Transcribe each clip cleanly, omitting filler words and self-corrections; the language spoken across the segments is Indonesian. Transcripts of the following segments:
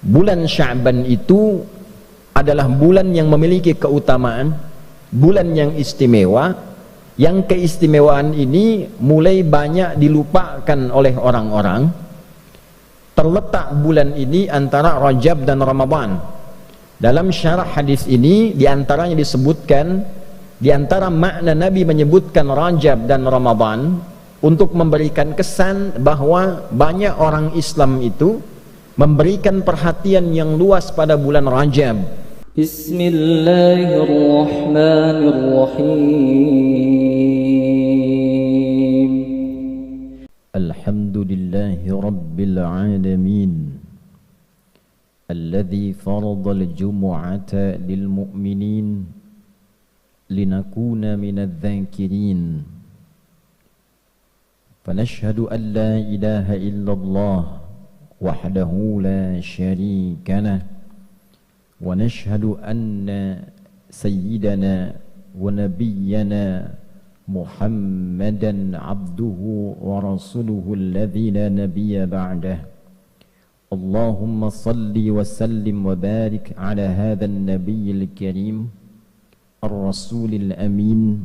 Bulan Sya'ban itu adalah bulan yang memiliki keutamaan, bulan yang istimewa, yang keistimewaan ini mulai banyak dilupakan oleh orang-orang. Terletak bulan ini antara Rajab dan Ramadan. Dalam syarah hadis ini diantaranya disebutkan, diantara makna Nabi menyebutkan Rajab dan Ramadan untuk memberikan kesan bahwa banyak orang Islam itu memberikan perhatian yang luas pada bulan Rajab. Bismillahirrahmanirrahim. Alhamdulillahi Rabbil Alamin, alladhi faradal jumu'ata lil mu'minin linakuna minadh dhakirin. Fanashhadu an la ilaha illallah wahdahu la sharika lah, wa nashhadu anna sayyidana wa nabiyyana Muhammadan abduhu wa rasuluhu alladhi la nabiyya ba'dah. Allahumma salli wa sallim wa barik ala hadha an-nabiyyil karim ar-rasulil amin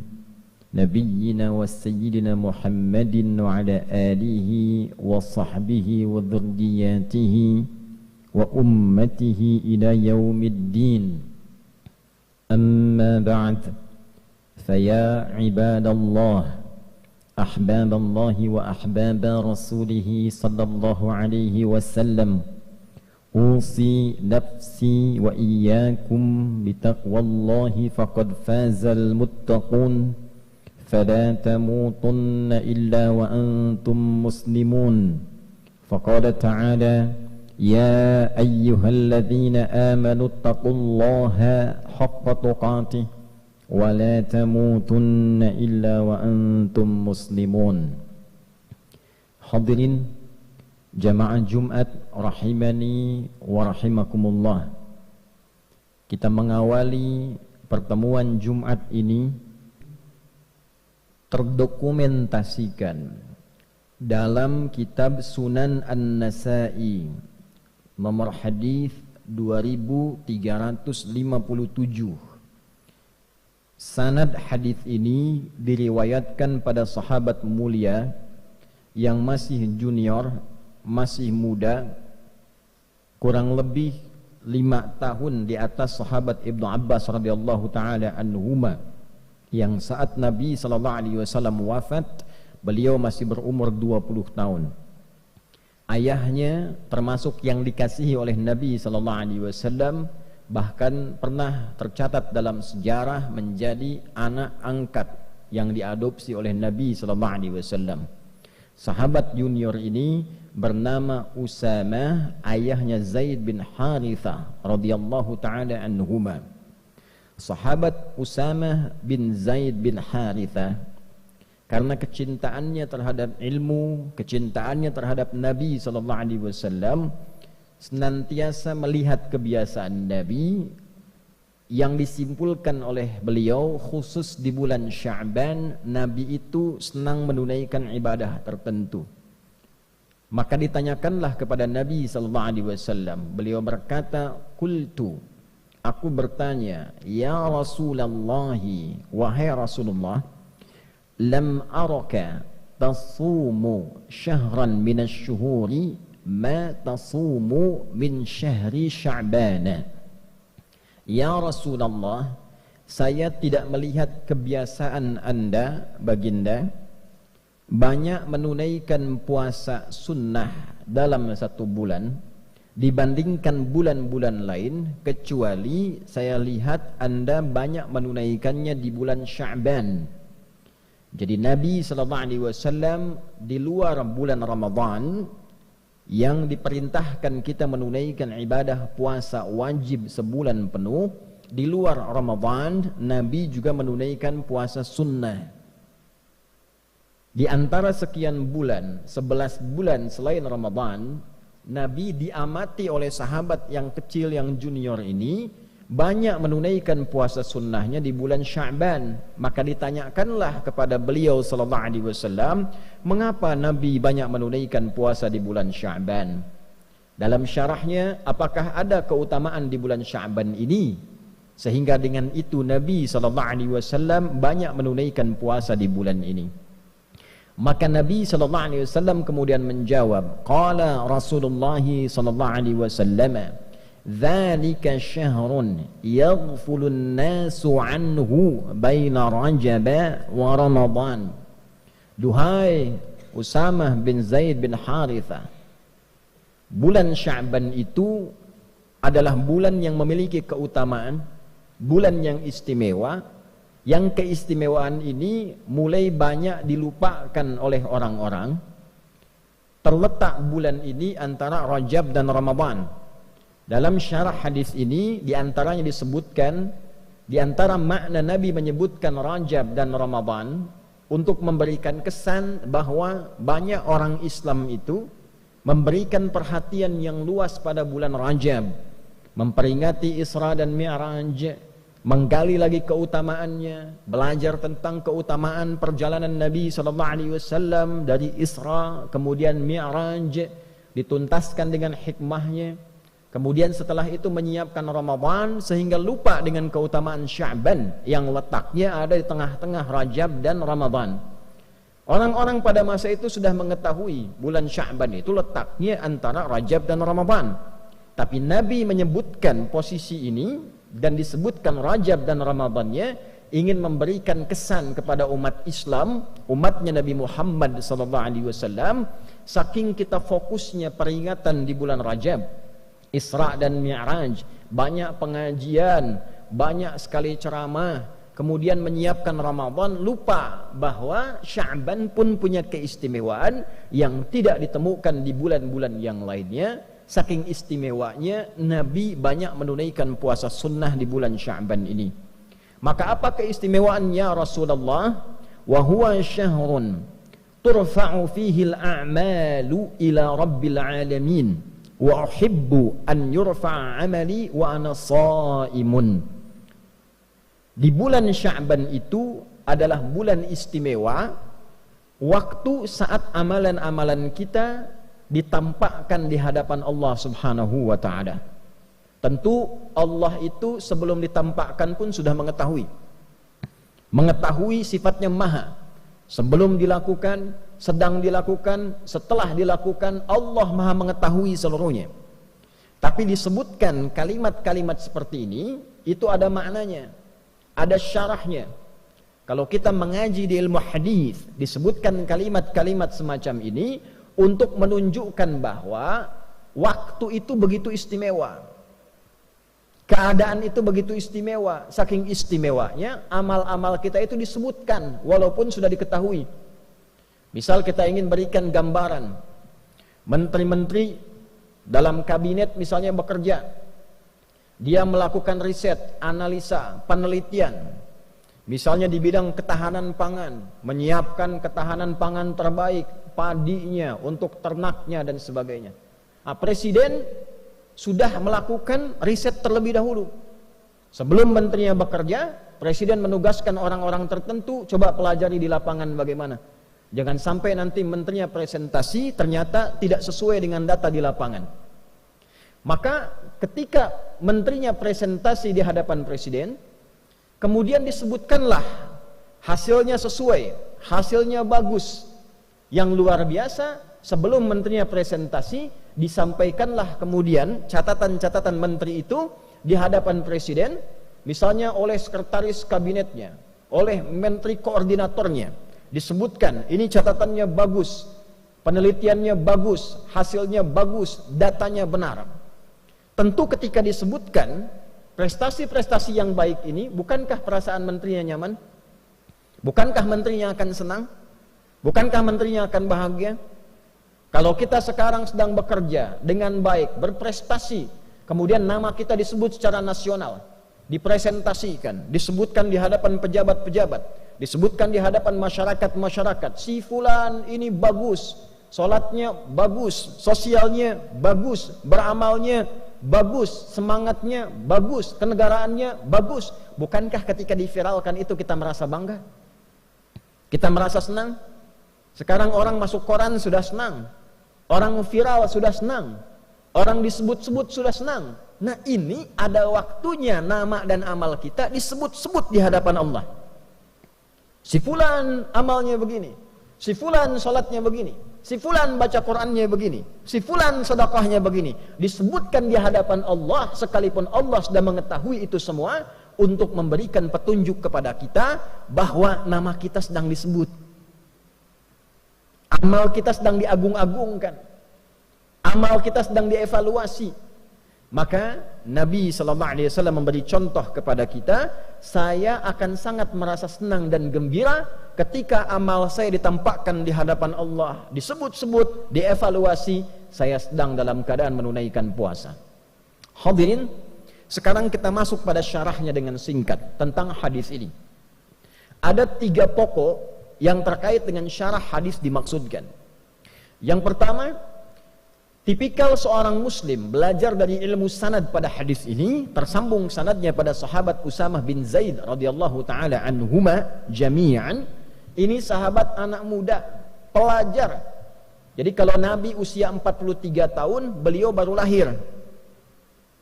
nabiyyina wa sayyidina Muhammadin wa ala alihi wa sahbihi wa dhurriyyatihi wa ummatihi ila yaumiddin. Amma ba'd. فيا عباد الله أحباب الله وأحباب رسوله صلى الله عليه وسلم، أوصي نفسي وإياكم بتقوى الله فقد فاز المتقون، فلا تموتن إلا وأنتم مسلمون. فقال تعالى: يا أيها الذين آمنوا اتقوا الله حق تقاته ولا تموتن إلا وأنتم مسلمون. Hadirin jamaah Jumat rahimani wa rahimakumullah. Kita mengawali pertemuan Jumat ini terdokumentasikan dalam kitab Sunan An-Nasa'i nomor hadis 2357. Sanad hadis ini diriwayatkan pada sahabat mulia yang masih junior, masih muda, kurang lebih 5 tahun di atas sahabat Ibnu Abbas radhiyallahu taala anhuma, yang saat Nabi sallallahu alaihi wasallam wafat, beliau masih berumur 20 tahun. Ayahnya termasuk yang dikasihi oleh Nabi sallallahu alaihi wasallam, bahkan pernah tercatat dalam sejarah menjadi anak angkat yang diadopsi oleh Nabi sallallahu alaihi wasallam. Sahabat junior ini bernama Usamah, ayahnya Zaid bin Harithah radhiyallahu taala anhuma. Sahabat Usamah bin Zaid bin Harithah karena kecintaannya terhadap ilmu, kecintaannya terhadap Nabi sallallahu alaihi wasallam, senantiasa melihat kebiasaan Nabi yang disimpulkan oleh beliau, khusus di bulan Sya'ban Nabi itu senang menunaikan ibadah tertentu. Maka ditanyakanlah kepada Nabi sallallahu alaihi wasallam, beliau berkata, "Qultu," aku bertanya, "Ya Rasulullah, wahai Rasulullah, lam araka tasumu syahran minasy-syuhuri ma tasumu min syahri Sya'ban." Ya Rasulullah, saya tidak melihat kebiasaan Anda, baginda, banyak menunaikan puasa sunnah dalam satu bulan dibandingkan bulan-bulan lain, kecuali saya lihat Anda banyak menunaikannya di bulan Sya'ban. Jadi Nabi sallallahu alaihi wasallam di luar bulan Ramadan yang diperintahkan kita menunaikan ibadah puasa wajib sebulan penuh, di luar Ramadan Nabi juga menunaikan puasa sunnah. Di antara sekian bulan, 11 bulan selain Ramadan, Nabi diamati oleh sahabat yang kecil, yang junior ini banyak menunaikan puasa sunnahnya di bulan Sya'ban. Maka ditanyakanlah kepada beliau sallallahu alaihi wasallam, mengapa Nabi banyak menunaikan puasa di bulan Sya'ban? Dalam syarahnya, apakah ada keutamaan di bulan Sya'ban ini sehingga dengan itu Nabi SAW banyak menunaikan puasa di bulan ini? Maka Nabi SAW kemudian menjawab, qala Rasulullah SAW, dzalika syahrun yaghfulun nasu anhu baina Rajab wa Ramadan. Duhai Usamah bin Zaid bin Harithah, bulan Sya'ban itu adalah bulan yang memiliki keutamaan, bulan yang istimewa, yang keistimewaan ini mulai banyak dilupakan oleh orang-orang. Terletak bulan ini antara Rajab dan Ramadan. Dalam syarah hadis ini diantaranya disebutkan, diantara makna Nabi menyebutkan Rajab dan Ramadan untuk memberikan kesan bahwa banyak orang Islam itu memberikan perhatian yang luas pada bulan Rajab, memperingati Isra dan Mi'raj, menggali lagi keutamaannya, belajar tentang keutamaan perjalanan Nabi SAW dari Isra kemudian Mi'raj, dituntaskan dengan hikmahnya. Kemudian setelah itu menyiapkan Ramadan sehingga lupa dengan keutamaan Sya'ban yang letaknya ada di tengah-tengah Rajab dan Ramadan. Orang-orang pada masa itu sudah mengetahui bulan Sya'ban itu letaknya antara Rajab dan Ramadan. Tapi Nabi menyebutkan posisi ini dan disebutkan Rajab dan Ramadannya ingin memberikan kesan kepada umat Islam, umatnya Nabi Muhammad SAW, saking kita fokusnya peringatan di bulan Rajab, Isra dan Mi'raj, banyak pengajian, banyak sekali ceramah, kemudian menyiapkan Ramadan, lupa bahwa Sya'ban pun punya keistimewaan yang tidak ditemukan di bulan-bulan yang lainnya. Saking istimewanya Nabi banyak menunaikan puasa sunnah di bulan Sya'ban ini. Maka apa keistimewaannya Rasulullah? Wa huwa syahrun turfa'u fihi al-a'malu ila rabbil alamin wa uhibbu an yurfa'a 'amali wa ana sha'imun. Di bulan Sya'ban itu adalah bulan istimewa, waktu saat amalan-amalan kita ditampakkan di hadapan Allah Subhanahu wa ta'ala. Tentu Allah itu sebelum ditampakkan pun sudah mengetahui sifatnya maha. Sebelum dilakukan, sedang dilakukan, setelah dilakukan, Allah maha mengetahui seluruhnya. Tapi disebutkan kalimat-kalimat seperti ini, itu ada maknanya, ada syarahnya. Kalau kita mengaji di ilmu hadis, disebutkan kalimat-kalimat semacam ini untuk menunjukkan bahwa waktu itu begitu istimewa, keadaan itu begitu istimewa. Saking istimewanya amal-amal kita itu disebutkan walaupun sudah diketahui. Misal kita ingin berikan gambaran, menteri-menteri dalam kabinet misalnya bekerja, dia melakukan riset, analisa, penelitian, misalnya di bidang ketahanan pangan, menyiapkan ketahanan pangan terbaik, padinya, untuk ternaknya dan sebagainya. Nah, presiden sudah melakukan riset terlebih dahulu. Sebelum menterinya bekerja, presiden menugaskan orang-orang tertentu, coba pelajari di lapangan bagaimana. Jangan sampai nanti menterinya presentasi ternyata tidak sesuai dengan data di lapangan. Maka ketika menterinya presentasi di hadapan presiden, kemudian disebutkanlah hasilnya sesuai, hasilnya bagus. Yang luar biasa, sebelum menterinya presentasi, disampaikanlah kemudian catatan-catatan menteri itu di hadapan presiden, misalnya oleh sekretaris kabinetnya, oleh menteri koordinatornya, disebutkan ini catatannya bagus, penelitiannya bagus, hasilnya bagus, datanya benar. Tentu ketika disebutkan prestasi-prestasi yang baik ini, bukankah perasaan menterinya nyaman? Bukankah menterinya akan senang? Bukankah menterinya akan bahagia? Kalau kita sekarang sedang bekerja dengan baik, berprestasi, kemudian nama kita disebut secara nasional, dipresentasikan, disebutkan di hadapan pejabat-pejabat, disebutkan di hadapan masyarakat-masyarakat, si fulan ini bagus, sholatnya bagus, sosialnya bagus, beramalnya bagus, semangatnya bagus, kenegaraannya bagus. Bukankah ketika diviralkan itu kita merasa bangga? Kita merasa senang? Sekarang orang masuk koran sudah senang, orang viral sudah senang. Orang disebut-sebut sudah senang. Nah ini ada waktunya nama dan amal kita disebut-sebut di hadapan Allah. Si fulan amalnya begini, si fulan salatnya begini, si fulan baca Qur'annya begini, si fulan sedekahnya begini. Disebutkan di hadapan Allah sekalipun Allah sudah mengetahui itu semua untuk memberikan petunjuk kepada kita bahwa nama kita sedang disebut. Amal kita sedang diagung-agungkan. Amal kita sedang dievaluasi. Maka Nabi SAW memberi contoh kepada kita, saya akan sangat merasa senang dan gembira ketika amal saya ditampakkan di hadapan Allah, disebut-sebut, dievaluasi, saya sedang dalam keadaan menunaikan puasa. Hadirin, sekarang kita masuk pada syarahnya dengan singkat tentang hadis ini. Ada 3 pokok yang terkait dengan syarah hadis dimaksudkan. Yang pertama, tipikal seorang muslim belajar dari ilmu sanad pada hadis ini, tersambung sanadnya pada sahabat Usamah bin Zaid radhiyallahu taala anhuma jami'an. Ini sahabat anak muda, pelajar. Jadi kalau Nabi usia 43 tahun, beliau baru lahir.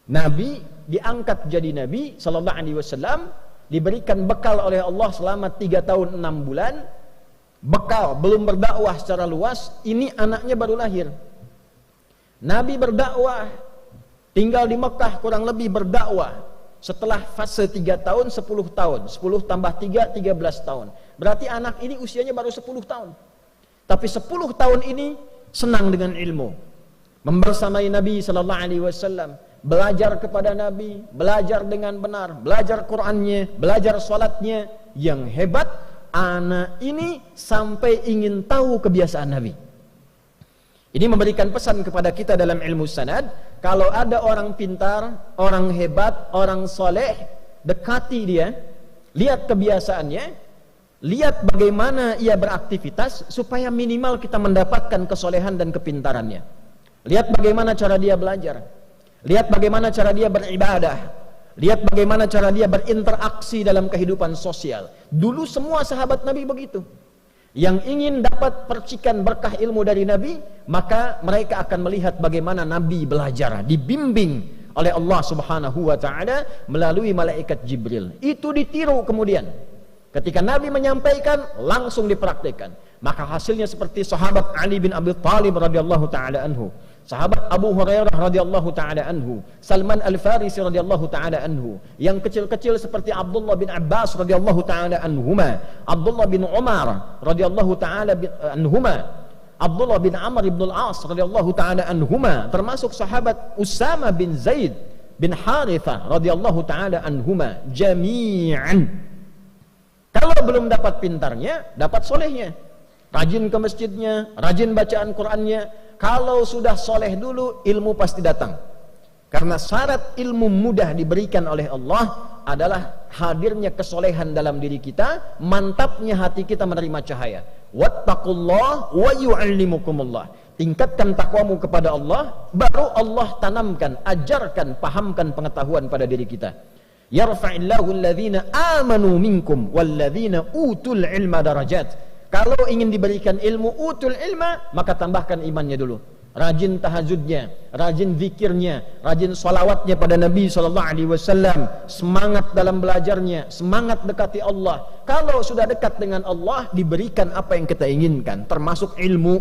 Nabi diangkat jadi Nabi sallallahu alaihi wasallam, diberikan bekal oleh Allah selama 3 tahun 6 bulan. Bekal, belum berdakwah secara luas, ini anaknya baru lahir. Nabi berdakwah, tinggal di Mekah kurang lebih berdakwah setelah fase 3 tahun 10 tahun, 10 tambah 3 13 tahun. Berarti anak ini usianya baru 10 tahun. Tapi 10 tahun ini senang dengan ilmu, membersamai Nabi sallallahu alaihi wasallam, belajar kepada Nabi, belajar dengan benar, belajar Qur'annya, belajar salatnya. Yang hebat, anak ini sampai ingin tahu kebiasaan Nabi. Ini memberikan pesan kepada kita dalam ilmu sanad, kalau ada orang pintar, orang hebat, orang soleh, dekati dia, lihat kebiasaannya, lihat bagaimana ia beraktivitas, supaya minimal kita mendapatkan kesolehan dan kepintarannya. Lihat bagaimana cara dia belajar, lihat bagaimana cara dia beribadah, lihat bagaimana cara dia berinteraksi dalam kehidupan sosial. Dulu semua sahabat Nabi begitu. Yang ingin dapat percikan berkah ilmu dari Nabi, maka mereka akan melihat bagaimana Nabi belajar, dibimbing oleh Allah Subhanahu wa taala melalui malaikat Jibril. Itu ditiru kemudian. Ketika Nabi menyampaikan, langsung dipraktikkan. Maka hasilnya seperti sahabat Ali bin Abi Thalib radhiyallahu taala anhu, sahabat Abu Hurairah radhiyallahu taala anhu, Salman Al-Farisi radhiyallahu taala anhu, yang kecil-kecil seperti Abdullah bin Abbas radhiyallahu taala anhuma, Abdullah bin Umar radhiyallahu taala anhuma, Abdullah bin Amr bin Al-As radhiyallahu taala anhuma, termasuk sahabat Usamah bin Zaid bin Harithah radhiyallahu taala anhuma jami'an. Kalau belum dapat pintarnya, dapat solehnya. Rajin ke masjidnya, rajin bacaan Qur'annya. Kalau sudah soleh dulu, ilmu pasti datang. Karena syarat ilmu mudah diberikan oleh Allah adalah hadirnya kesolehan dalam diri kita, mantapnya hati kita menerima cahaya. Wattaqullah wa yu'allimukumullah. Tingkatkan takwamu kepada Allah, baru Allah tanamkan, ajarkan, pahamkan pengetahuan pada diri kita. Yarfa'illahu alladhina amanu minkum walladhina utul ilma darajat. Kalau ingin diberikan ilmu utul ilma, maka tambahkan imannya dulu. Rajin tahajudnya, rajin zikirnya, rajin salawatnya pada Nabi SAW, semangat dalam belajarnya, semangat dekati Allah. Kalau sudah dekat dengan Allah, diberikan apa yang kita inginkan, termasuk ilmu.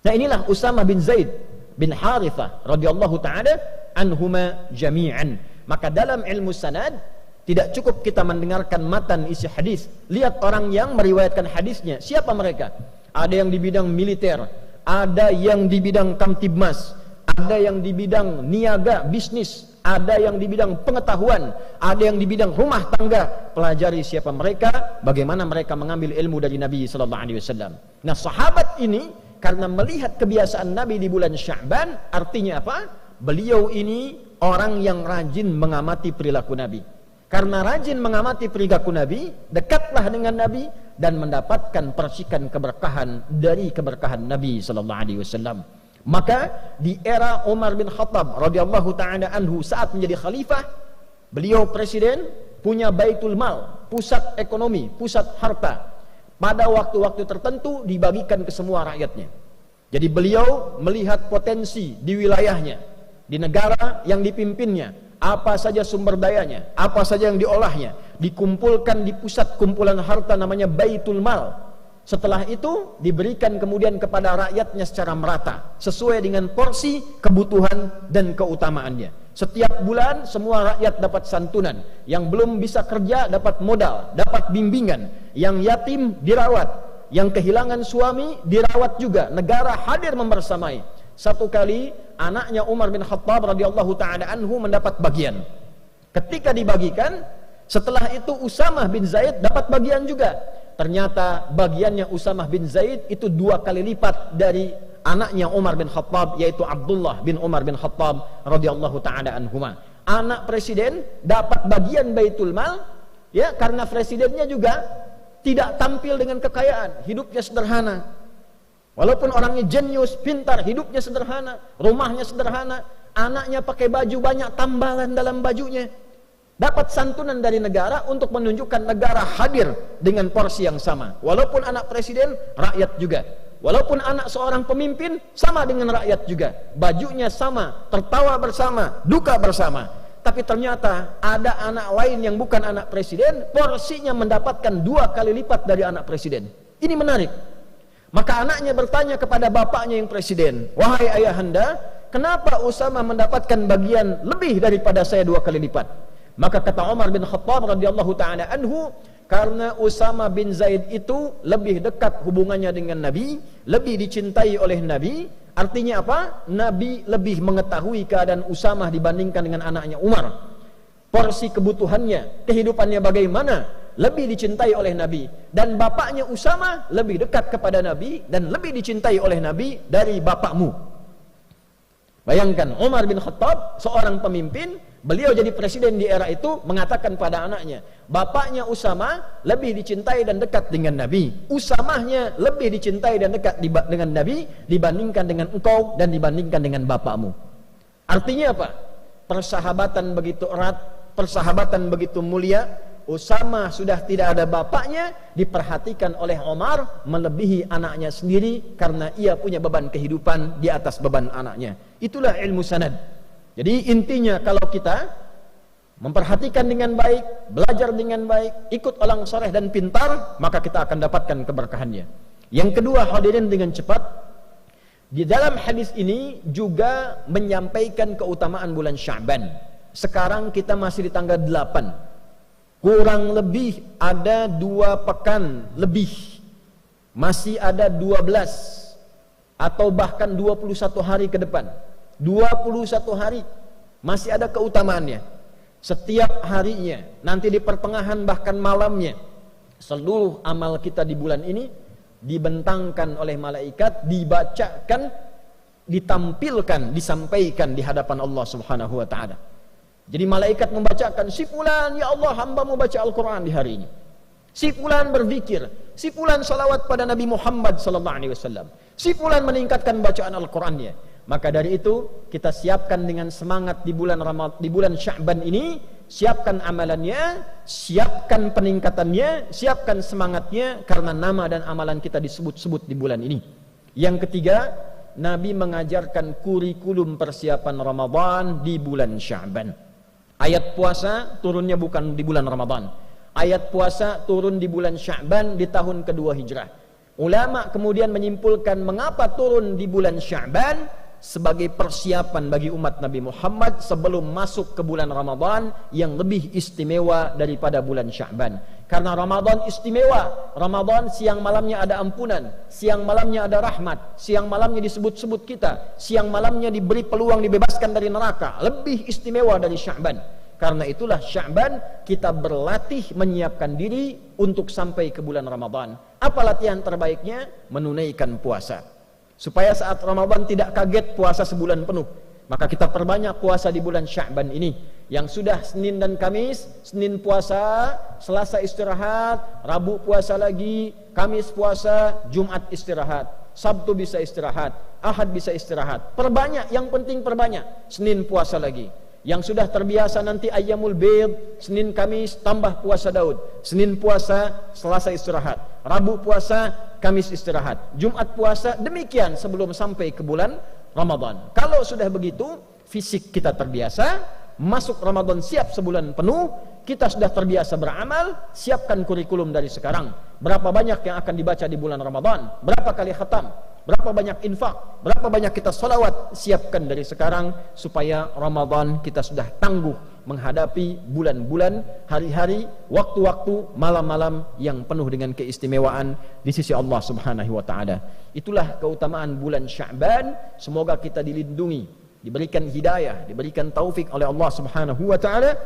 Nah inilah Usamah bin Zaid bin Harithah radhiyallahu taala anhuma jami'an. Maka dalam ilmu sanad, tidak cukup kita mendengarkan matan isi hadis. Lihat orang yang meriwayatkan hadisnya, siapa mereka? Ada yang di bidang militer, ada yang di bidang kamtibmas, ada yang di bidang niaga, bisnis, ada yang di bidang pengetahuan, ada yang di bidang rumah tangga. Pelajari siapa mereka, bagaimana mereka mengambil ilmu dari Nabi sallallahu alaihi wasallam. Nah, sahabat ini karena melihat kebiasaan Nabi di bulan Sya'ban, artinya apa? Beliau ini orang yang rajin mengamati perilaku Nabi. Karena rajin mengamati perilaku Nabi, dekatlah dengan Nabi dan mendapatkan percikan keberkahan dari keberkahan Nabi sallallahu alaihi wasallam. Maka di era Umar bin Khattab radhiyallahu taala anhu saat menjadi khalifah, beliau presiden, punya Baitul Mal, pusat ekonomi, pusat harta. Pada waktu-waktu tertentu dibagikan ke semua rakyatnya. Jadi beliau melihat potensi di wilayahnya, di negara yang dipimpinnya, apa saja sumber dayanya, apa saja yang diolahnya, dikumpulkan di pusat kumpulan harta namanya Baitul Mal. Setelah itu diberikan kemudian kepada rakyatnya secara merata, sesuai dengan porsi, kebutuhan, dan keutamaannya. Setiap bulan semua rakyat dapat santunan, yang belum bisa kerja dapat modal, dapat bimbingan, yang yatim dirawat, yang kehilangan suami dirawat juga, negara hadir membersamai. Satu kali anaknya Umar bin Khattab radhiyallahu ta'ala anhu mendapat bagian. Ketika dibagikan, setelah itu Usamah bin Zaid dapat bagian juga. Ternyata bagiannya Usamah bin Zaid itu 2 kali lipat dari anaknya Umar bin Khattab, yaitu Abdullah bin Umar bin Khattab radhiyallahu ta'ala anhuma. Anak presiden dapat bagian Baitul Mal, ya, karena presidennya juga tidak tampil dengan kekayaan, hidupnya sederhana. Walaupun orangnya jenius, pintar, hidupnya sederhana, rumahnya sederhana, anaknya pakai baju banyak tambalan dalam bajunya. Dapat santunan dari negara untuk menunjukkan negara hadir dengan porsi yang sama. Walaupun anak presiden, rakyat juga. Walaupun anak seorang pemimpin, sama dengan rakyat juga. Bajunya sama, tertawa bersama, duka bersama. Tapi ternyata ada anak lain yang bukan anak presiden, porsinya mendapatkan 2 kali lipat dari anak presiden. Ini menarik. Maka anaknya bertanya kepada bapaknya yang presiden, "Wahai ayahanda, kenapa Usamah mendapatkan bagian lebih daripada saya 2 kali lipat?" Maka kata Umar bin Khattab radhiyallahu ta'ala anhu, karena Usamah bin Zaid itu lebih dekat hubungannya dengan Nabi, lebih dicintai oleh Nabi. Artinya apa? Nabi lebih mengetahui keadaan Usamah dibandingkan dengan anaknya Umar. Porsi kebutuhannya, kehidupannya bagaimana, lebih dicintai oleh Nabi. Dan bapaknya Usamah lebih dekat kepada Nabi dan lebih dicintai oleh Nabi dari bapakmu. Bayangkan, Umar bin Khattab, seorang pemimpin, beliau jadi presiden di era itu, mengatakan pada anaknya, bapaknya Usamah lebih dicintai dan dekat dengan Nabi. Usamahnya lebih dicintai dan dekat dengan Nabi dibandingkan dengan engkau dan dibandingkan dengan bapakmu. Artinya apa? Persahabatan begitu erat, persahabatan begitu mulia. Usamah sudah tidak ada bapaknya, diperhatikan oleh Umar melebihi anaknya sendiri karena ia punya beban kehidupan di atas beban anaknya. Itulah ilmu sanad. Jadi intinya kalau kita memperhatikan dengan baik, belajar dengan baik, ikut orang soleh dan pintar, maka kita akan dapatkan keberkahannya. Yang kedua, hadirin dengan cepat, di dalam hadis ini juga menyampaikan keutamaan bulan Sya'ban. Sekarang kita masih di tanggal 8. Kurang lebih ada 2 pekan lebih, masih ada 12 atau bahkan 21 hari ke depan. 21 hari masih ada keutamaannya. Setiap harinya, nanti di pertengahan bahkan malamnya, seluruh amal kita di bulan ini dibentangkan oleh malaikat, dibacakan, ditampilkan, disampaikan di hadapan Allah Subhanahu wa ta'ala. Jadi malaikat membacakan, si fulan, ya Allah, hambamu baca Al-Quran di hari ini. Si fulan berzikir, si fulan salawat pada Nabi Muhammad sallallahu alaihi wasallam. Si fulan meningkatkan bacaan Al-Qurannya. Maka dari itu kita siapkan dengan semangat di bulan Sya'ban ini, siapkan amalannya, siapkan peningkatannya, siapkan semangatnya, karena nama dan amalan kita disebut-sebut di bulan ini. Yang ketiga, Nabi mengajarkan kurikulum persiapan Ramadan di bulan Sya'ban. Ayat puasa turunnya bukan di bulan Ramadan. Ayat puasa turun di bulan Sya'ban di tahun kedua Hijrah. Ulama kemudian menyimpulkan mengapa turun di bulan Sya'ban, sebagai persiapan bagi umat Nabi Muhammad sebelum masuk ke bulan Ramadan yang lebih istimewa daripada bulan Sya'ban. Karena Ramadan istimewa. Ramadan siang malamnya ada ampunan, siang malamnya ada rahmat, siang malamnya disebut-sebut kita, siang malamnya diberi peluang dibebaskan dari neraka. Lebih istimewa dari Sya'ban. Karena itulah Sya'ban kita berlatih menyiapkan diri untuk sampai ke bulan Ramadan. Apa latihan terbaiknya? Menunaikan puasa. Supaya saat Ramadan tidak kaget puasa sebulan penuh. Maka kita perbanyak puasa di bulan Sya'ban ini. Yang sudah Senin dan Kamis, Senin puasa, Selasa istirahat, Rabu puasa lagi, Kamis puasa, Jumat istirahat, Sabtu bisa istirahat, Ahad bisa istirahat. Perbanyak, yang penting perbanyak. Senin puasa lagi. Yang sudah terbiasa nanti ayyamul bid, Senin Kamis tambah puasa Daud, Senin puasa, Selasa istirahat, Rabu puasa, Kamis istirahat, Jumat puasa, demikian sebelum sampai ke bulan Ramadan. Kalau sudah begitu, fisik kita terbiasa, masuk Ramadan siap sebulan penuh, kita sudah terbiasa beramal, siapkan kurikulum dari sekarang. Berapa banyak yang akan dibaca di bulan Ramadan, berapa kali khatam, berapa banyak infak, berapa banyak kita sholawat, siapkan dari sekarang supaya Ramadan kita sudah tangguh menghadapi bulan-bulan, hari-hari, waktu-waktu, malam-malam yang penuh dengan keistimewaan di sisi Allah Subhanahu wa taala. Itulah keutamaan bulan Sya'ban. Semoga kita dilindungi, diberikan hidayah, diberikan taufik oleh Allah Subhanahu wa taala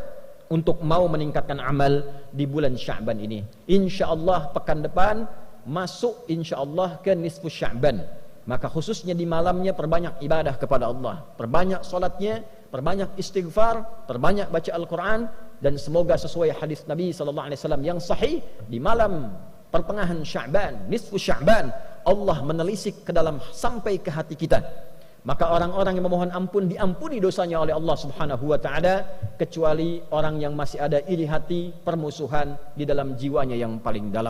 untuk mau meningkatkan amal di bulan Sya'ban ini. Insyaallah pekan depan masuk insyaallah ke nisfu Sya'ban. Maka khususnya di malamnya perbanyak ibadah kepada Allah, perbanyak solatnya, perbanyak istighfar, perbanyak baca Al-Quran, dan semoga sesuai hadis Nabi SAW yang sahih, di malam pertengahan Sya'ban, nisfu Sya'ban, Allah menelisik ke dalam sampai ke hati kita. Maka orang-orang yang memohon ampun diampuni dosanya oleh Allah Subhanahu wa taala, kecuali orang yang masih ada iri hati, permusuhan di dalam jiwanya yang paling dalam.